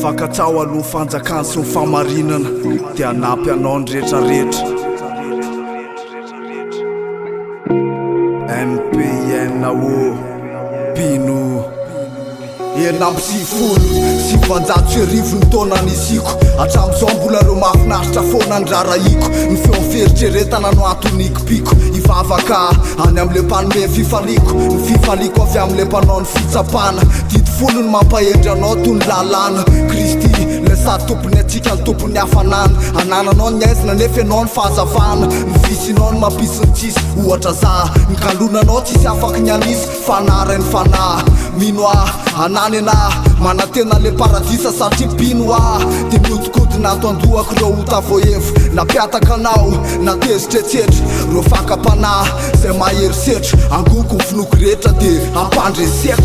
Fakatao aloha fanjakany sy ny famarinana dia hanampy anao ny rehetrarehetra. MPN o Pino enamby sy fanjato sy arivo ny taona nisiko hatram'izao mbola reo mahafinaritra foana ny rarahiko ny feo fieritreretana no antonikipiko ivavaka any am'le mpanome fifaliko ny fifaliko avy am'le mpanao ny fitsapana dity folo ny mampahendry anao toy ny lalàna Kristy le sady tompony atsika ny tompony hafanana anananao ny aizina nefa ianao ny fahazavana ny visinao ny mampisy ny tsisy ohatra za ny kalonanao tsisy afaky ny anisy fanara ny fanahy mino anany anahy manantena le paradisa satria pino de miodikodina ato andohako reo hotavoevo napiataka anao natezitretsetra reo fakapanahy zay maherisetra angoko ny finoko rehetra de ampandreseko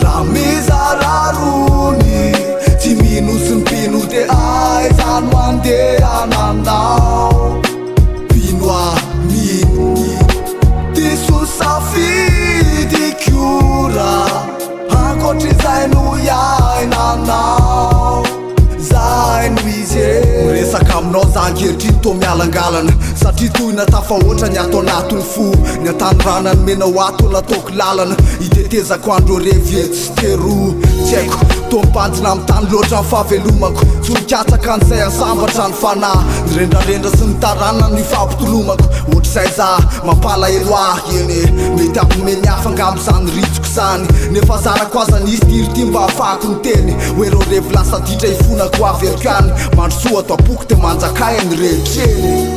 raha mizara rony tsy mino sy ny pino de aizano andehananao pino mino diso safidy kiora ankoatr'izay no iainanao zay no izy miresaka aminao za ankehitriny to mialangalana satria tohina tafahoatra ny ato anatony fo ny atanoranany menao ato nataoko lalana itetezako andro revietsy sy tero tsy haiko tompanjina amin'ny tany loatra ny fahavelomako tsy mikatsaka an'izay ansambatra ny fanahy nyrendrarendra sy ny tarana ny fampitolomako ohatr'izay za mampalahelo ahy eny mety ampimeny hafa angamb'izany ritsoko zany nefa zarako aza nisy tirity mba ahafahako ny teny hoe reo revo lasa ditra ifonako averiko any mandrosoa ato apoky de manjakay ny rehetreny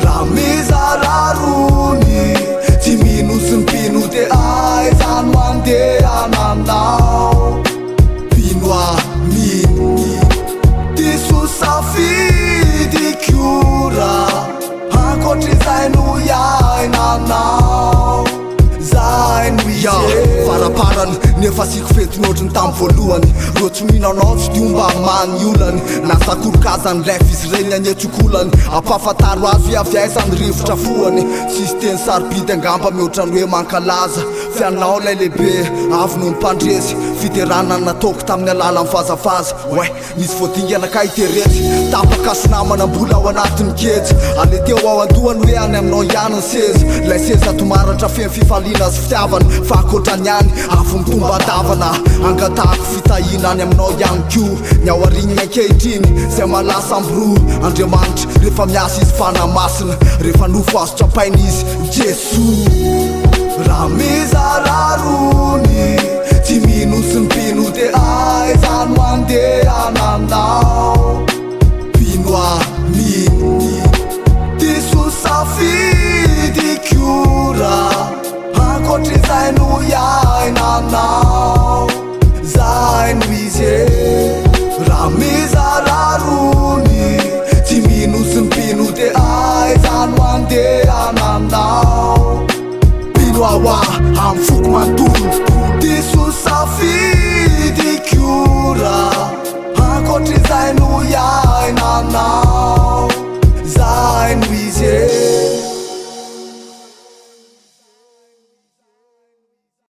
raha mizara rony tsy mino sy ny pino de aizano andehananao pino mino diso safidy kiora ankoatr'izay no iainanao zay no izy faraparany nefa siko fetiny ohatriny tamy voalohany ro tsy mihinanao tsy diomba many olany nasakorokazany lef izy regny anetsokolany ampafantaro azo iaviaizany rivotra foany tsisy teny sarobidy angamba mihoatrany hoe mankalaza fianao lay lehibe avy no nympandresy fiterana nataoko tamin'ny alala mivazavaza oe misy voadinganaka iteretsy tapaka sy namana mbola ao anatin'ny kejy ale teo ao andohany hoe any aminao ihany ny sezy lay seza tomaratra feny fifaliana azy fitiavana fa akoatrany ihany afo mitomba davana angatahako fitahina any aminao ihany ko ny ao arigniny ankehitriny zay malasa amboro Andriamanitra rehefa miasa izy fanamasina rehefa nofo azo trapainy izy Jesoa